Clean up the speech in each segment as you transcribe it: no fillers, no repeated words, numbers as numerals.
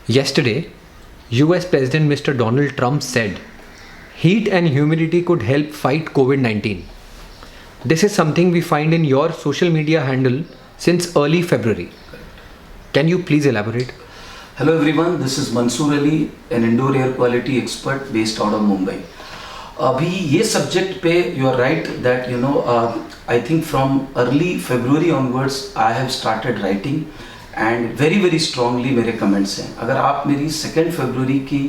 Yesterday, US President Mr. Donald Trump said heat and humidity could help fight COVID 19. This is something we find in your social media handle since early February. Can you please elaborate? Hello everyone, this is Mansoor Ali, an indoor air quality expert based out of Mumbai. अभी ये subject पे you are right that I think from early February onwards I have started writing and very strongly मेरे comments हैं. अगर आप मेरी 2 फरवरी की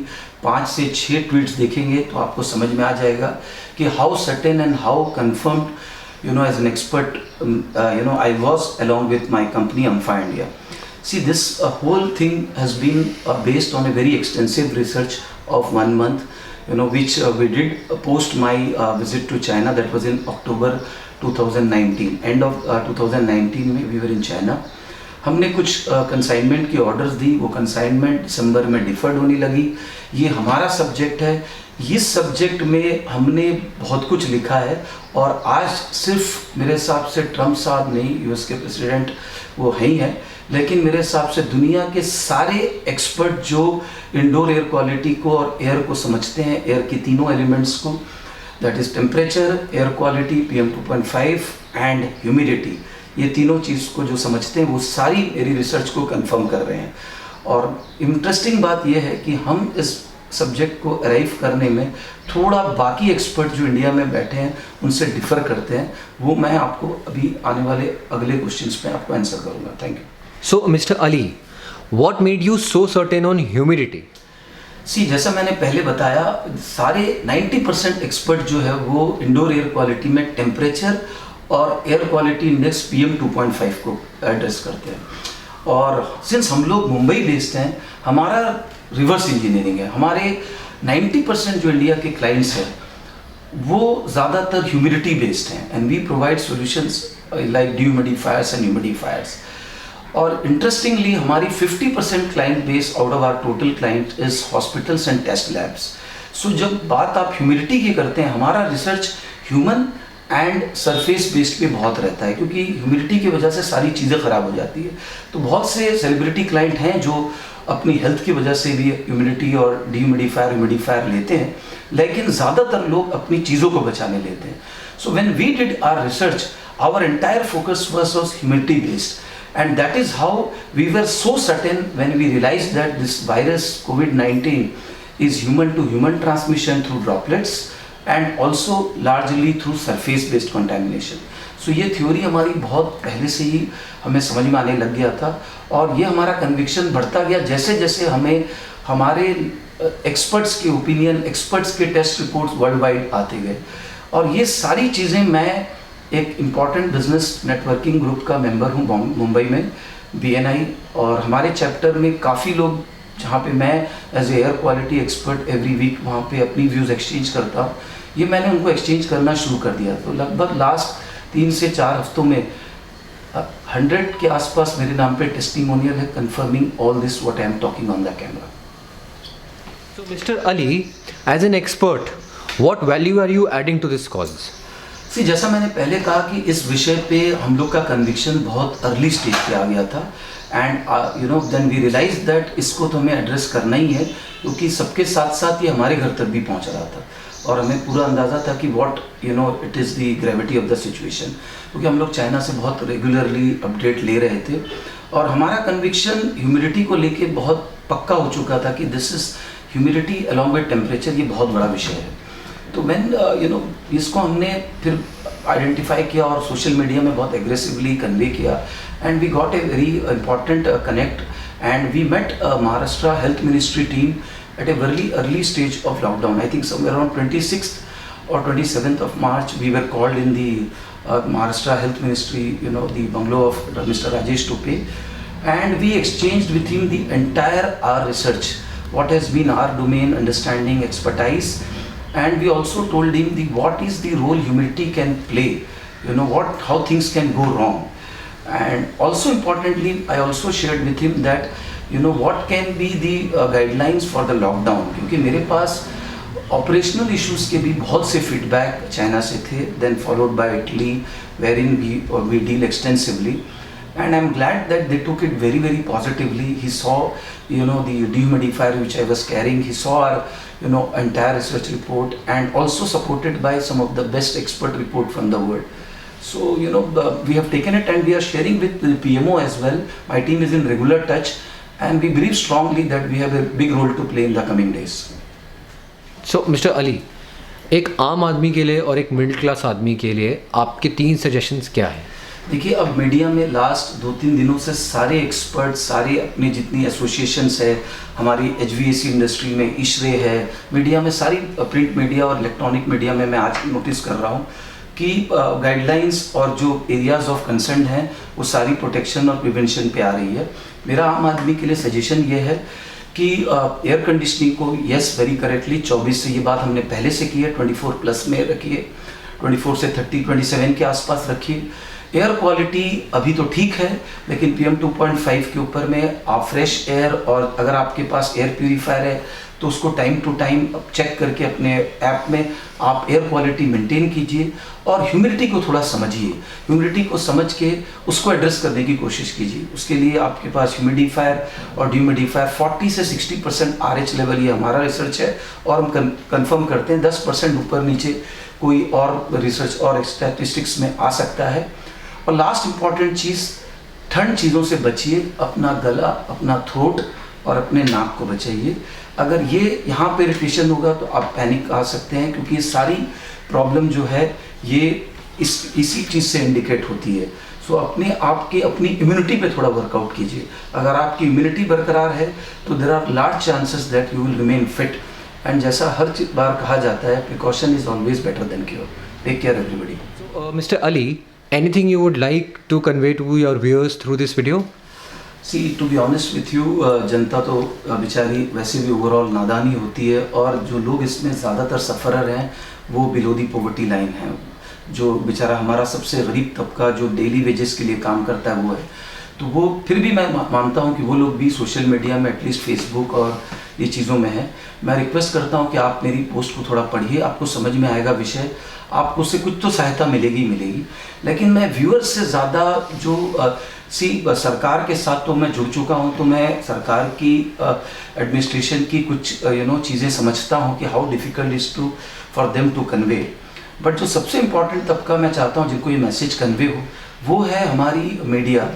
5 से 6 ट्वीट्स देखेंगे तो आपको समझ में आ जाएगा कि how certain and how confirmed as an expert I was along with my company अम्फा India. See, this whole thing has been based on a very extensive research of 1 month, which we did post my visit to China. That was in October 2019. End of 2019 में we were in China. हमने कुछ consignment की orders दी, वो consignment दिसंबर में deferred होने लगी. ये हमारा सब्जेक्ट है. इस सब्जेक्ट में हमने बहुत कुछ लिखा है और आज सिर्फ मेरे हिसाब से ट्रम्प साहब नहीं, यूएस के प्रेसिडेंट वो है ही हैं, लेकिन मेरे हिसाब से दुनिया के सारे एक्सपर्ट जो इंडोर एयर क्वालिटी को और एयर को समझते हैं, एयर की तीनों एलिमेंट्स को, that is temperature, air quality, PM 2.5 and humidity, ये तीनों चीज़ को जो समझते हैं वो सारी मेरी रिसर्च को कंफर्म कर रहे हैं. और इंटरेस्टिंग बात यह है कि हम इस सब्जेक्ट को अराइव करने में थोड़ा बाकी एक्सपर्ट जो इंडिया में बैठे हैं उनसे डिफ़र करते हैं. वो मैं आपको अभी आने वाले अगले क्वेश्चंस पे आपको आंसर करूँगा. Thank you. So, Mr. Ali, what made you so certain on humidity? सी, जैसा मैंने पहले बताया, सारे 90% एक्सपर्ट जो है वो इंडोर एयर क्वालिटी में टेम्परेचर और एयर क्वालिटी इंडेक्स PM 2.5 को एड्रेस करते हैं. और सिंस हम लोग मुंबई बेस्ड हैं, हमारा रिवर्स इंजीनियरिंग है. हमारे 90% जो इंडिया के क्लाइंट्स हैं वो ज़्यादातर ह्यूमिडिटी बेस्ड हैं and we provide solutions like dehumidifiers and humidifiers. और इंटरेस्टिंगली हमारी 50% client base out of our total client is hospitals and test labs. So जब बात आप ह्यूमिडिटी की करते हैं, हमारा research human and surface based पे बहुत रहता है, क्योंकि ह्यूमिडिटी की वजह से सारी चीज़ें ख़राब हो जाती है. तो बहुत से सेलिब्रिटी क्लाइंट हैं जो अपनी हेल्थ की वजह से भी ह्यूमिडिटी और डिह्यूमिडिफायर ह्यूमिडिफायर लेते हैं, लेकिन ज़्यादातर लोग अपनी चीज़ों को बचाने लेते हैं. So when we did our research, our entire focus was humidity based. And that is how we were so certain when we realized that this virus COVID-19 is human to human transmission through droplets and also largely through surface based contamination. So ये theory हमारी बहुत पहले से ही हमें समझ में आने लग गया था और ये हमारा कन्विक्शन बढ़ता गया जैसे जैसे हमें हमारे एक्सपर्ट्स के ओपिनियन, एक्सपर्ट्स के टेस्ट रिपोर्ट्स वर्ल्ड वाइड आते गए. और ये सारी चीज़ें, मैं एक इम्पॉर्टेंट बिजनेस नेटवर्किंग ग्रुप का मेंबर हूँ मुंबई में, BNI, और हमारे चैप्टर में काफ़ी लोग, जहाँ पे मैं as a air quality expert every week वहाँ पे अपनी व्यूज़ एक्सचेंज करता हूँ. ये मैंने उनको एक्सचेंज करना शुरू कर दिया. तो लगभग लास्ट 3 से 4 हफ्तों में 100 के आसपास मेरे नाम पे टेस्टिमोनियल है confirming all this what I am talking on the camera. So, Mr. Ali, as an expert, what value are you adding to this cause? सी, जैसा मैंने पहले कहा कि इस विषय पे हम लोग का कन्विक्शन बहुत अर्ली स्टेज पे आ गया था and then we realise that इसको तो हमें एड्रेस करना ही है, क्योंकि सबके साथ साथ ये हमारे घर तक भी पहुंच रहा था और हमें पूरा अंदाज़ा था कि what it is the gravity of the situation, क्योंकि हम लोग चाइना से बहुत रेगुलरली अपडेट ले रहे थे और हमारा कन्विक्शन ह्यूमिडिटी को लेके बहुत पक्का हो चुका था कि this is humidity along with temperature, ये बहुत बड़ा विषय है. तो मैन इसको हमने फिर आइडेंटिफाई किया और सोशल मीडिया में बहुत एग्रेसिवली कन्वे किया and we got a very important connect and we met Maharashtra health ministry team at a very early stage of lockdown. I think somewhere around 26th or 27th of March we were called in the Maharashtra Health Ministry, the bungalow of Mr. Rajesh Tope, and we exchanged with him the entire our research, what has been our domain understanding, expertise. And we also told him what is the role humidity can play, how things can go wrong. And also importantly, I also shared with him that what can be the guidelines for the lockdown, क्योंकि मेरे पास operational issues के भी बहुत से feedback China से थे, then followed by Italy where in we deal extensively. and I'm glad that they took it very, very positively. He saw, the dehumidifier which I was carrying. He saw our, entire research report, and also supported by some of the best expert report from the world. So, we have taken it and we are sharing with the PMO as well. My team is in regular touch, and we believe strongly that we have a big role to play in the coming days. So mister Ali, एक आम आदमी के लिए और एक middle class आदमी के लिए आपके 3 सजेशंस क्या है? देखिए, अब मीडिया में लास्ट 2-3 दिनों से सारे एक्सपर्ट, सारे अपनी जितनी एसोसिएशंस है, हमारी HVAC इंडस्ट्री में ISHRE है, मीडिया में सारी प्रिंट मीडिया और इलेक्ट्रॉनिक मीडिया में मैं आज नोटिस कर रहा हूँ कि गाइडलाइंस और जो एरियाज ऑफ कंसर्न हैं वो सारी प्रोटेक्शन और प्रिवेंशन पे आ रही है. मेरा आम आदमी के लिए सजेशन ये है कि एयर कंडीशनिंग को यस वेरी करेक्टली 24 से, ये बात हमने पहले से की है, 24+ में रखिए, 24 से 27 के आसपास रखिए. एयर क्वालिटी अभी तो ठीक है, लेकिन PM 2.5 के ऊपर में आप फ्रेश एयर, और अगर आपके पास एयर प्यूरीफायर है तो उसको टाइम टू टाइम चेक करके अपने ऐप में आप एयर क्वालिटी मेंटेन कीजिए, और ह्यूमिडिटी को थोड़ा समझिए. ह्यूमिडिटी को समझ के उसको एड्रेस करने की कोशिश कीजिए. उसके लिए आपके पास ह्यूमिडिफायर और डिह्यूमिडिफायर 40 से 60% RH लेवल, ये हमारा रिसर्च है और हम कंफर्म करते हैं. 10% ऊपर नीचे कोई और रिसर्च और स्टैटिस्टिक्स में आ सकता है. और लास्ट इम्पॉर्टेंट चीज़, ठंड चीज़ों से बचिए. अपना गला, अपना थ्रोट और अपने नाक को बचाइए. अगर ये यहाँ पे इरिटेशन होगा तो आप पैनिक आ सकते हैं, क्योंकि ये सारी प्रॉब्लम जो है ये इसी चीज़ से इंडिकेट होती है. सो अपनी इम्यूनिटी पे थोड़ा वर्कआउट कीजिए. अगर आपकी इम्यूनिटी बरकरार है तो there are large chances that you will remain fit. And जैसा हर बार कहा जाता है, precaution is always better than cure. Take care everybody. Mister Ali, anything you would like to convey to your viewers through this video? See, to be honest with you, जनता तो बेचारी वैसे भी ओवरऑल नादानी होती है, और जो लोग इसमें ज़्यादातर सफ़रर हैं वो बिलो दी पॉवर्टी लाइन है. जो बेचारा हमारा सबसे गरीब तबका जो डेली वेजेस के लिए काम करता है वो है. तो वो फिर भी मैं मानता हूँ कि वो लोग भी सोशल मीडिया में, एटलीस्ट फेसबुक और ये चीज़ों में है. मैं रिक्वेस्ट करता हूँ कि आप मेरी पोस्ट को थोड़ा पढ़िए, आपको समझ में आएगा विषय, आपको उससे कुछ तो सहायता मिलेगी. लेकिन मैं व्यूअर्स से ज़्यादा जो सरकार के साथ तो मैं जुड़ चुका हूँ, तो मैं सरकार की एडमिनिस्ट्रेशन की कुछ चीज़ें समझता हूँ कि how difficult is to for them to convey. But जो सबसे इम्पॉर्टेंट तबका मैं चाहता हूँ जिनको ये मैसेज कन्वे हो, वो है हमारी मीडिया.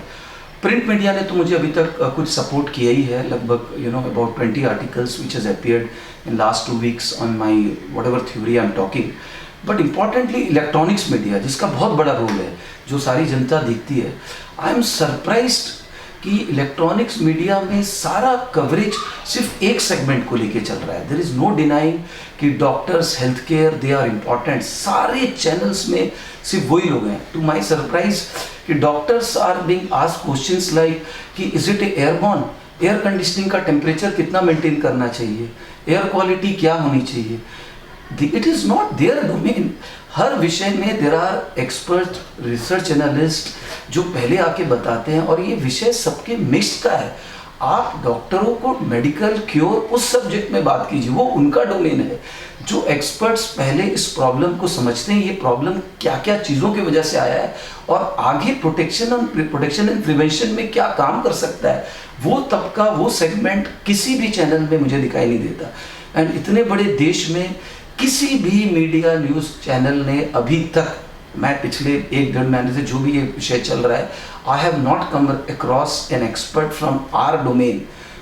प्रिंट मीडिया ने तो मुझे अभी तक कुछ सपोर्ट किया ही है, लगभग about 20 articles which has appeared in last 2 weeks on my what ever theory I am talking. But importantly electronics media, जिसका बहुत बड़ा रोल है, जो सारी जनता देखती है, आई एम सरप्राइज्ड कि इलेक्ट्रॉनिक्स मीडिया में सारा कवरेज सिर्फ एक सेगमेंट को लेके चल रहा है. देयर इज़ नो डिनाइंग कि doctors, health care, they are important. सारे चैनल्स में सिर्फ वही लोग हैं. टू माई सरप्राइज कि doctors are being asked questions like कि is it airborne, air conditioning का टेम्परेचर कितना मेंटेन करना चाहिए, एयर क्वालिटी क्या होनी चाहिए. It is not their domain. हर विषय में there are expert, research analyst जो पहले आके बताते हैं, और ये विषय सबके मिक्स का है. आप डॉक्टरों को मेडिकल क्योर उस सब्जेक्ट में बात कीजिए, वो उनका डोमेन है. जो एक्सपर्ट्स पहले इस प्रॉब्लम को समझते हैं, ये प्रॉब्लम क्या क्या चीज़ों की वजह से आया है और आगे प्रोटेक्शन एंड प्रिवेंशन में क्या काम कर सकता है, वो तबका, वो सेगमेंट किसी भी चैनल में मुझे दिखाई नहीं देता. एंड इतने बड़े देश में किसी भी मीडिया न्यूज़ चैनल ने अभी तक, मैं पिछले 1-1.5 महीने से जो भी ये विषय चल रहा है, I have not come across an expert from our domain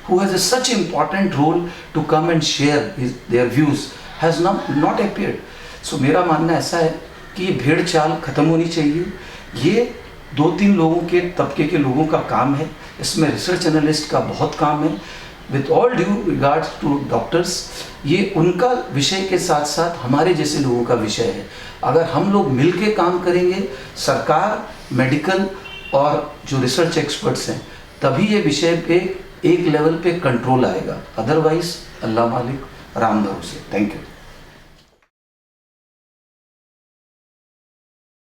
who has such important role to come and share their views, has not appeared. So मेरा मानना ऐसा है कि ये भेड़ चाल ख़त्म होनी चाहिए. ये 2-3 लोगों के तबके के लोगों का काम है, इसमें रिसर्च एनालिस्ट का बहुत काम है. With all due regards to doctors, ये उनका विषय के साथ साथ हमारे जैसे लोगों का विषय है. अगर हम लोग मिल के काम करेंगे, सरकार, मेडिकल और जो रिसर्च एक्सपर्ट्स हैं, तभी ये विषय पे एक लेवल पे कंट्रोल आएगा. अदरवाइज अल्लाह मालिक, राम भरोसे. Thank you.